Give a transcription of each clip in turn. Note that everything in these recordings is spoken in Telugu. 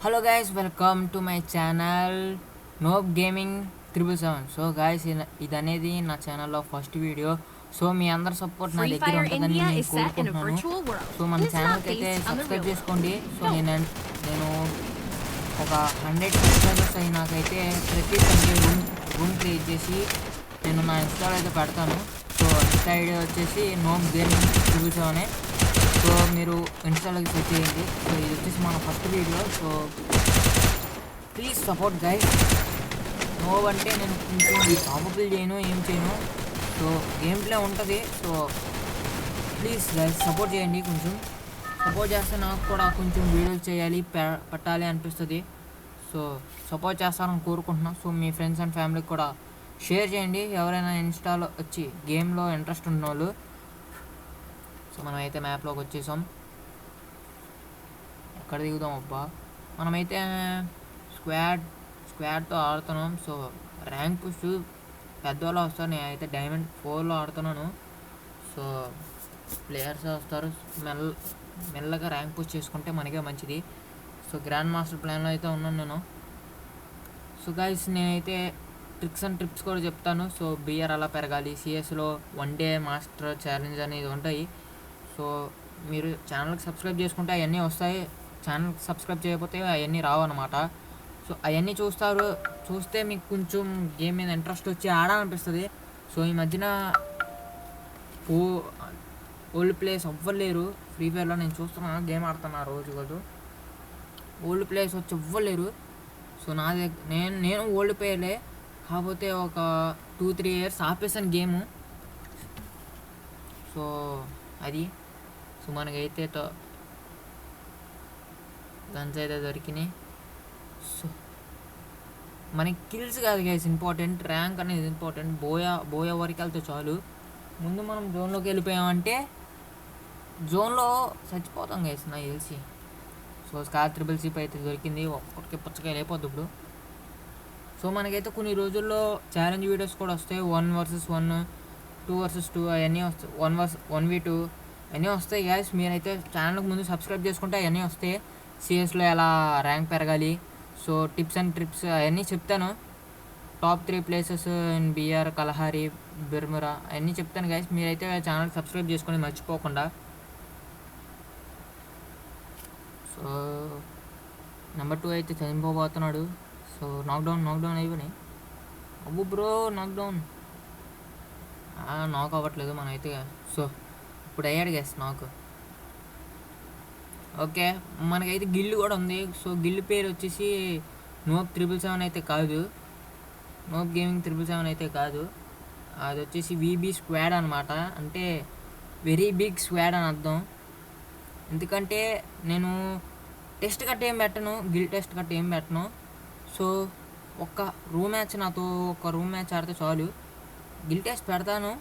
Hello guys, welcome to my channel నోబ్ gaming 777. So guys, ఇది అనేది నా ఛానల్లో ఫస్ట్ వీడియో. సో మీ అందరి సపోర్ట్ నా Free దగ్గర Fire ఉంటుందని India నేను is set in a కోరుకుంటున్నాను. virtual world. సో మన It's not ఛానల్కి అయితే based on the subscribe real చేసుకోండి. So world. నేను ఒక 100 సబ్స్క్రైబర్స్ అయినాకైతే ప్రతి సండే రూమ్ క్రియేట్ చేసి నేను నా ఇన్స్టాలో అయితే పెడతాను. సో ఇన్స్టా ఐడి వచ్చేసి నోబ్ గేమింగ్ 777. సో మీరు ఇన్స్టాలోకి సెర్చ్ చేయండి. సో ఇది వచ్చేసి మన first video. So please support guys. No అంటే నేను కొంచెం టాపబుల్ చేయను, ఏం చేయను. సో గేమ్ ప్లే ఉంటుంది. సో ప్లీజ్ గైస్ సపోర్ట్ చేయండి. కొంచెం సపోర్ట్ చేస్తే నాకు కూడా కొంచెం వీడియోలు చేయాలి, పెట్టాలి అనిపిస్తుంది. సో సపోర్ట్ చేస్తారని కోరుకుంటున్నాను. సో మీ ఫ్రెండ్స్ అండ్ ఫ్యామిలీకి కూడా షేర్ చేయండి, ఎవరైనా ఇన్స్టాలో వచ్చి గేమ్లో ఇంట్రెస్ట్ ఉన్న వాళ్ళు. సో మనమైతే మ్యాప్లోకి వచ్చేసాం. ఎక్కడ దిగుదాం అబ్బా? మనమైతే స్క్వాడ్తో ఆడుతున్నాం. సో ర్యాంక్ పుష్ పెద్దవాళ్ళు వస్తారు, నేనైతే డైమండ్ 4లో ఆడుతున్నాను. సో ప్లేయర్స్ వస్తారు, మెల్లగా ర్యాంక్ పుష్ చేసుకుంటే మనకే మంచిది. సో గ్రాండ్ మాస్టర్ ప్లాన్లో అయితే ఉన్నాను నేను. సో గైస్, నేనైతే ట్రిక్స్ అండ్ టిప్స్ కూడా చెప్తాను. సో బిఆర్ అలా పెరగాలి, సిఎస్లో 1 డే మాస్టర్ ఛాలెంజ్ అనేది ఉంటాయి. సో మీరు ఛానల్కి సబ్స్క్రైబ్ చేసుకుంటే అవన్నీ వస్తాయి, ఛానల్కి సబ్స్క్రైబ్ చేయకపోతే అవన్నీ రావు అనమాట. సో అవన్నీ చూస్తే మీకు కొంచెం గేమ్ మీద ఇంట్రెస్ట్ వచ్చి ఆడాలనిపిస్తుంది. సో ఈ మధ్యన ఓల్డ్ ప్లేయర్స్ ఎవ్వలేరు ఫ్రీ ఫైర్లో. నేను చూస్తున్నాను, గేమ్ ఆడుతున్నా రోజు కాదు. ఓల్డ్ ప్లేయర్స్ వచ్చి ఎవ్వలేరు. సో నా దగ్గర నేను ఓల్డ్ ప్లేయర్లే, కాకపోతే ఒక 2-3 ఇయర్స్ ఆపేసాను గేము. సో అది. సో మనకైతే గన్స్ అయితే దొరికినాయి. సో మనకి కిల్స్ కాదు గైస్ ఇంపార్టెంట్, ర్యాంక్ అనేది ఇంపార్టెంట్. బోయా వరకు వెళ్తే చాలు. ముందు మనం జోన్లోకి వెళ్ళిపోయామంటే జోన్లో చచ్చిపోతాం గైస్ నాకు తెలిసి. సో స్కార్ 3CP అయితే దొరికింది, ఒక్కడికి పుచ్చకాయలు అయిపోద్ది ఇప్పుడు. సో మనకైతే కొన్ని రోజుల్లో ఛాలెంజ్ వీడియోస్ కూడా వస్తాయి. 1 vs 1, 2 vs 2 అవన్నీ వస్తాయి. 1v2 అవన్నీ వస్తాయి గైస్. మీరైతే ఛానల్కి ముందు సబ్స్క్రైబ్ చేసుకుంటే అవన్నీ వస్తాయి. సిఎస్లో ఎలా ర్యాంక్ పెరగాలి, సో టిప్స్ అండ్ ట్రిప్స్ అవన్నీ చెప్తాను. టాప్ 3 ప్లేసెస్ ఇన్ బిఆర్, కలహారి, బిర్మురా అవన్నీ చెప్తాను గైస్. మీరైతే ఛానల్కి సబ్స్క్రైబ్ చేసుకొని మర్చిపోకుండా. సో నెంబర్ 2 అయితే చనిపోబోతున్నాడు. సో నాక్డౌన్ అయిపోయినాయి. అబ్బు బ్రో, నాక్డౌన్ నాక్ అవ్వట్లేదు మనమైతే. సో ఇప్పుడు అయ్యాడు గైస్ నాకు. ఓకే, మనకైతే గిల్లు కూడా ఉంది. సో గిల్లు పేరు వచ్చేసి నోబ్ 777 అయితే కాదు, నోబ్ గేమింగ్ 777 అయితే కాదు. అది వచ్చేసి వీబీ స్క్వాడ్ అనమాట. అంటే వెరీ బిగ్ స్క్వాడ్ అని అర్థం. ఎందుకంటే నేను టెస్ట్ గట్ట ఏం పెట్టను, గిల్ టెస్ట్ గట్ట ఏం పెట్టను. సో ఒక రూమ్ మ్యాచ్ ఆడితే చాలు. గిల్ టెస్ట్ పెడతాను,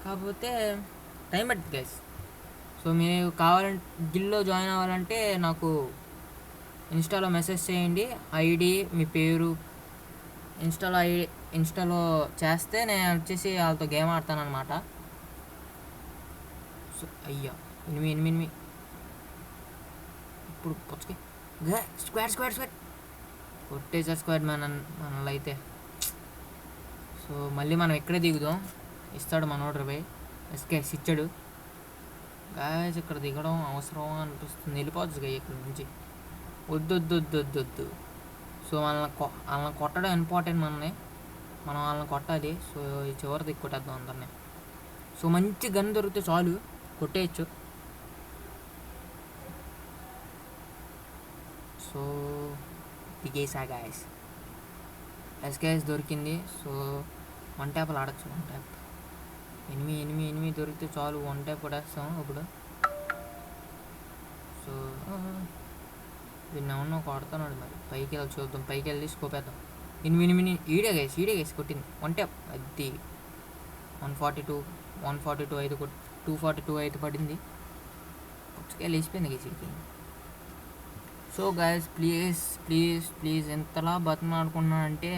కాకపోతే టైం పడుతుంది గైస్. సో మీరు కావాలంటే గిల్లో జాయిన్ అవ్వాలంటే నాకు ఇన్స్టాలో మెసేజ్ చేయండి, ఐడి మీ పేరు ఇన్స్టాలో చేస్తే నేను వచ్చేసి వాళ్ళతో గేమ్ ఆడతాను అనమాట. సో అయ్యా ఎనిమిది ఇప్పుడు పొచ్చకి స్క్వాడ్ కొట్టేసారు స్క్వాడ్ మనల్ని అయితే. సో మళ్ళీ మనం ఎక్కడే దిగుదాం, ఇస్తాడు మనోడు పోయి ఎస్కేస్ ఇచ్చాడు. గాయస్ ఇక్కడ దిగడం అవసరం అనిపిస్తుంది, వెళ్ళిపోవచ్చు గా ఇక్కడ నుంచి. వద్దు. సో వాళ్ళని కొట్టడం ఇంపార్టెంట్. మనం వాళ్ళని కొట్టాలి. సో ఈ చివరి దిక్కు కొట్టేద్దాం అందరినీ. సో మంచి గన్ దొరికితే చాలు, కొట్టేయచ్చు. సో దిగేసా గాయస్, ఎస్కేఎస్ దొరికింది. సో 1 ట్యాప్లు ఆడచ్చు. 1 ట్యాప్ ఎనిమిది దొరికితే చాలు, 1 ట్యాప్ కొట్టేస్తాం ఇప్పుడు. సో దీన్ని ఏమన్నా కొడుతున్నాడు, మరి పైకి వెళ్ళి చూద్దాం. పైకి వెళ్ళి స్కోప్ వేద్దాం. ఈడే గైస్ కొట్టింది 1 ట్యాప్. అది 142 అయితే 242 అయితే పడింది. పుచ్చకాయలు వేసిపోయింది గైస్ ఇది. సో గైస్ ప్లీజ్ ఎంతలా బతిమాడుకున్నానంటే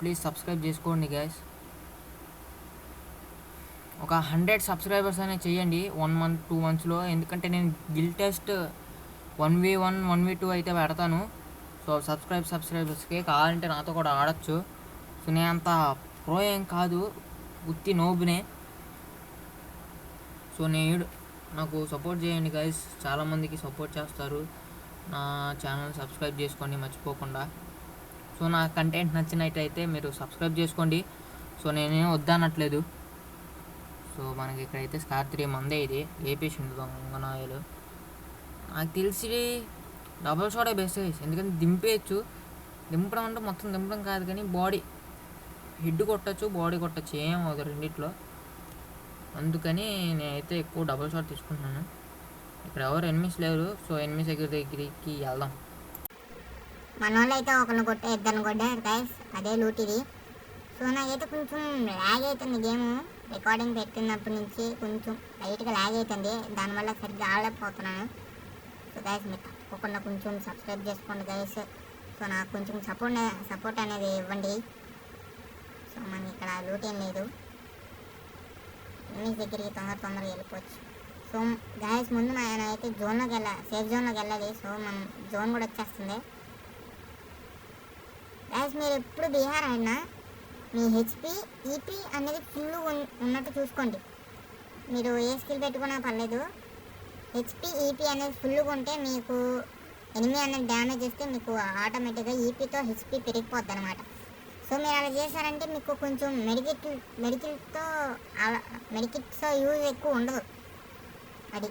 ప్లీజ్ సబ్స్క్రైబ్ చేసుకోండి గైస్. ఒక 100 సబ్స్క్రైబర్స్ అనేది చేయండి 1 month 2 monthsలో. ఎందుకంటే నేను గిల్ టెస్ట్ 1v1 1v2 అయితే పెడతాను. సో సబ్స్క్రైబర్స్కి కావాలంటే నాతో కూడా ఆడచ్చు. సో నేను అంత ప్రో ఏం కాదు, ఉత్తి నోబునే. సో నాకు సపోర్ట్ చేయండి గైస్, చాలామందికి సపోర్ట్ చేస్తారు. నా ఛానల్ సబ్స్క్రైబ్ చేసుకోండి మర్చిపోకుండా. సో నా కంటెంట్ నచ్చినట్టయితే మీరు సబ్స్క్రైబ్ చేసుకోండి. సో నేనేం వద్దనట్లేదు. సో మనకి ఇక్కడైతే స్కార్ 3 మందే ఇది వేపేసింది దొంగనాయలు. నాకు తెలిసి డబుల్ షాటే బెస్ట్ గైస్, ఎందుకంటే దింపడం అంటే మొత్తం దింపడం కాదు కానీ బాడీ హెడ్ కొట్టచ్చు, బాడీ కొట్టచ్చు, ఏం అవుతుంది రెండిట్లో. అందుకని నేనైతే ఎక్కువ డబుల్ షాట్ తీసుకుంటున్నాను. ఇక్కడ ఎవరు ఎనిమిస్ లేరు. సో ఎనిమిస్ దగ్గరికి వెళ్దాం. మన వాళ్ళు అయితే ఒకరిని ఇద్దరిని కొట్టారు గైస్, అదే లూట్ ఇది. సో నాకైతే కొంచెం ల్యాగ్ అవుతుంది గేమ్, రికార్డింగ్ పెట్టినప్పటి నుంచి కొంచెం లైట్గా ల్యాగ్ అవుతుంది, దానివల్ల సరిగ్గా ఆడలేకపోతున్నాను. సో గైస్ మీరు తప్పకుండా కొంచెం సబ్స్క్రైబ్ చేసుకోండి గైస్. సో నాకు కొంచెం సపోర్ట్ అనేది ఇవ్వండి. సో మనకి ఇక్కడ లూట్ ఏం లేదు, ఎనిమిస్ దగ్గరికి తొందరగా వెళ్ళిపోవచ్చు. సో గైస్ ముందు మనం అయితే సేఫ్ జోన్లోకి వెళ్ళాలి. సో మనం జోన్ కూడా వచ్చేస్తుంది గైస్. మీరు ఎప్పుడు బీహార్ అయినా మీ హెచ్పి ఈపీ అనేది ఫుల్ ఉన్నట్టు చూసుకోండి. మీరు ఏ స్కిల్ పెట్టుకున్నా పర్లేదు, హెచ్పి ఈపీ అనేది ఫుల్గా ఉంటే మీకు ఎనిమి అనేది డ్యామేజ్ చేస్తే మీకు ఆటోమేటిక్గా ఈపీతో హెచ్పి పెరిగిపోద్ది అనమాట. సో మీరు అలా చేశారంటే మీకు కొంచెం మెడికిట్స్తో యూజ్ ఎక్కువ ఉండదు అది.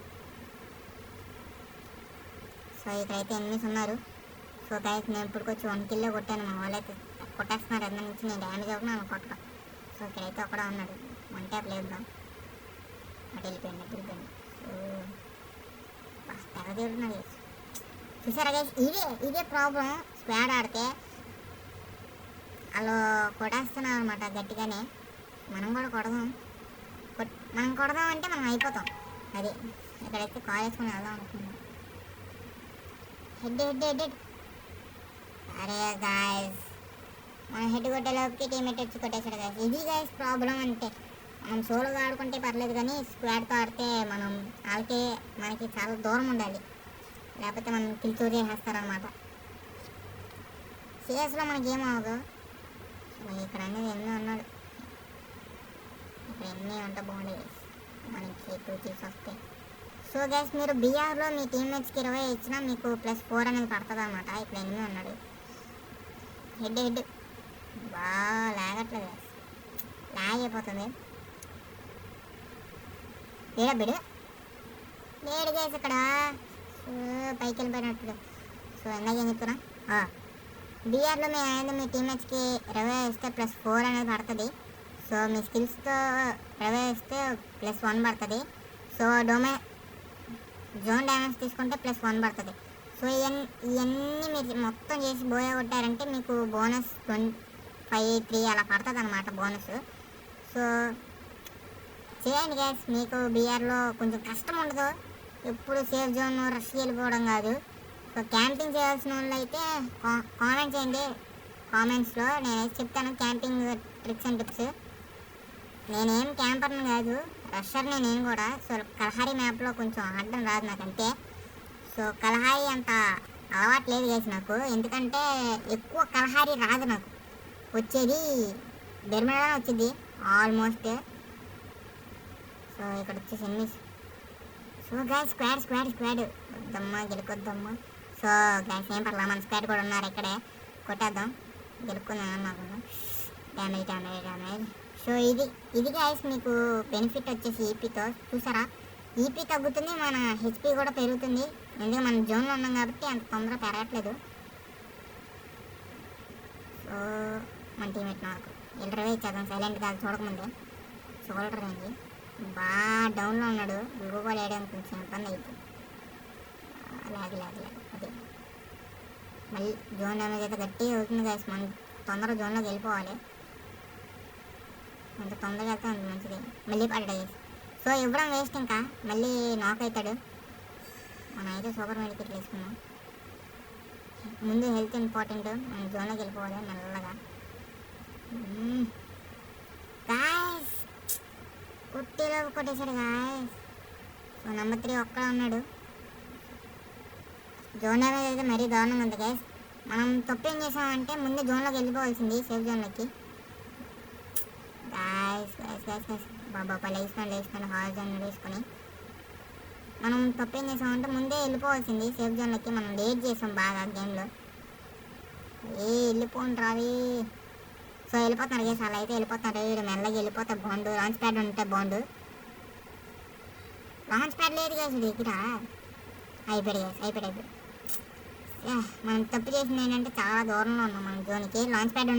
సో ఇక్కడైతే ఎనిమిస్ ఉన్నారు. సో గైస్ నేను ఇప్పటికొచ్చి 1 కిల్లో కొట్టాను, మా వాళ్ళైతే కొట్టేస్తున్నారు ఎన్న నుంచి, నేను డ్యామేజ్ అవుతున్నాను కొట్టక. సో ఇక్కడైతే ఒకడే ఉన్నాడు, 1 ట్యాప్ లేద్దాం, అటు వెళ్ళిపోయింది. సో తెగ తిరుగుతున్నాడు చూసారా గైస్, ఇదే ప్రాబ్లం. స్క్వాడ్ ఆడితే అలా కొట్టేస్తున్నాం అనమాట గట్టిగానే. మనం కూడా కొడదాం అంటే మనం అయిపోతాం. అది ఇక్కడైతే కాల్ వేసుకుని వెళ్దాం అనుకున్నాం. హెడ్ అరే గాయస్, మనం హెడ్ కొట్టేలోకి టీమేట్ వచ్చి కొట్టేశాడు గాయస్. ఇది గాయస్ ప్రాబ్లం. అంటే మనం సోలోగా ఆడుకుంటే పర్లేదు కానీ స్క్వాడ్తో ఆడితే మనకి చాలా దూరం ఉండాలి, లేకపోతే మనం కిల్ చేసేస్తారనమాట. సిఎస్లో మనకి ఏమవదు. ఇక్కడ అనేది ఎన్ని ఉన్నాడు, ఇక్కడ ఎన్ని ఉంటే బాగుండేది మనకి 2 kills వస్తాయి. సో గైస్ మీరు బీఆర్లో మీ టీమ్మేట్స్కి 20 ఇచ్చినా మీకు +4 అనేది పడుతుంది అనమాట. ఇక్కడ ఎనిమిది ఉన్నాడు, హెడ్ బాగా లాగట్లేదు, లాగ్ అయిపోతుంది. లేడు గైస్ ఇక్కడ. సో పైకి వెళ్ళిపోయినట్లు. సో ఎందాక ఏం చెప్తున్నా, బీఆర్లో మీ టీమ్మేట్స్కి 20 ఇస్తే +4 అనేది పడుతుంది. సో మీ స్కిల్స్తో 20 ఇస్తే +1 పడుతుంది. సో జోన్ డ్యామేజ్ తీసుకుంటే +1 పడుతుంది. సో ఇవన్నీ మీరు మొత్తం చేసి బోయా కొట్టారంటే మీకు బోనస్ 5-3 అలా పడుతుంది అనమాట బోనస్. సో చేయండి గైస్, మీకు బీఆర్లో కొంచెం కష్టం ఉండదు, ఎప్పుడు సేఫ్ జోన్ రష్ వెళ్ళిపోవడం కాదు. సో క్యాంపింగ్ చేయాల్సిన వాళ్ళు అయితే కామెంట్ చేయండి కామెంట్స్లో, నేనైతే చెప్తాను క్యాంపింగ్ ట్రిక్స్ అండ్ టిప్స్. నేనేం క్యాంపర్ని కాదు, రషర్ని నేను కూడా. సో కలహారీ మ్యాప్లో కొంచెం ఆడడం రాదు నాకు అంతే. సో కలహారీ అంత అలవాటు లేదు గైస్ నాకు, ఎందుకంటే ఎక్కువ కలహారీ రాదు నాకు, వచ్చేది బెర్మిడానే వచ్చింది ఆల్మోస్ట్. సో ఇక్కడ వచ్చేసి ఎనిమిస్. సో గైస్ స్క్వాడ్ వద్దమ్మా, గెలుకొద్దమ్మా. సో గైస్ ఏం పర్లా, మన స్క్వాడ్ కూడా ఉన్నారు ఇక్కడే, కొట్టేద్దాం, గెలుపుకుందాం అనుకున్నా. డ్యామేజ్. సో ఇది గైస్ మీకు బెనిఫిట్ వచ్చేసి ఈపీతో. చూసారా, ఈపీ తగ్గుతుంది, మన హెచ్పి కూడా పెరుగుతుంది, ఎందుకంటే మనం జోన్లో ఉన్నాం కాబట్టి అంత తొందరగా పెరగట్లేదు. సో మన టీమేట్ నాకు ఎల్డర్వే ఇచ్చేద్దాం, సైలెంట్ కాదు చూడకముందే. షోల్డర్ అయింది, బాగా డౌన్లో ఉన్నాడు, గురువు కూడా వేయడానికి కొంచెం ఇబ్బంది అవుతుంది. లాగి అదే మళ్ళీ జోన్ డ్యామేజ్ అయితే గట్టి అవుతుంది గైస్, మనం తొందరగా జోన్లోకి వెళ్ళిపోవాలి, అంత తొందరగా వెళ్తే అంత మంచిది. మళ్ళీ పడ్డాయి. సో ఇవ్వడం వేస్ట్, ఇంకా మళ్ళీ నాక్ అవుతాడు. మనం అయితే సూపర్ మెడికెట్ వేసుకున్నాం. ముందు హెల్త్ ఇంపార్టెంట్, మనం జోన్లోకి వెళ్ళిపోవాలి మెల్లగా. గాయస్ కొట్టేసాడు గాయస్. సో నెంబర్ 3 ఒక్కడే ఉన్నాడు. జోన్ డ్యామేజ్ అయితే మరీ దారుణంగా ఉంది గైస్. మనం తప్పు ఏం చేసామంటే ముందే జోన్లోకి వెళ్ళిపోవాల్సింది, సేఫ్ జోన్లోకి. గాయస్ గాయస్ గాయస్ గాయస్ బాబా లేస్తున్నాను హాల్ జోన్ వేసుకొని. మనం తప్పు ఏం చేసామంటే ముందే వెళ్ళిపోవాల్సింది సేఫ్ జోన్లోకి. మనం లేట్ చేసాం బాగా గేమ్లో. వెళ్ళిపోండి రావి. సో వెళ్ళిపోతున్నారు గేస్, అలా అయితే వెళ్ళిపోతున్నారు. వీడు మెల్లగా వెళ్ళిపోతే బాగుండు. లాంచ్ ప్యాడ్ ఉంటే బాగుండు. లాంచ్ ప్యాడ్ లేదు గేస్ దగ్గర. అయిపోయాడు గేస్, అయిపోయాడు. మనం తప్పు చేసింది ఏంటంటే చాలా దూరంలో ఉన్నాం మనం జోన్కి. Launch pad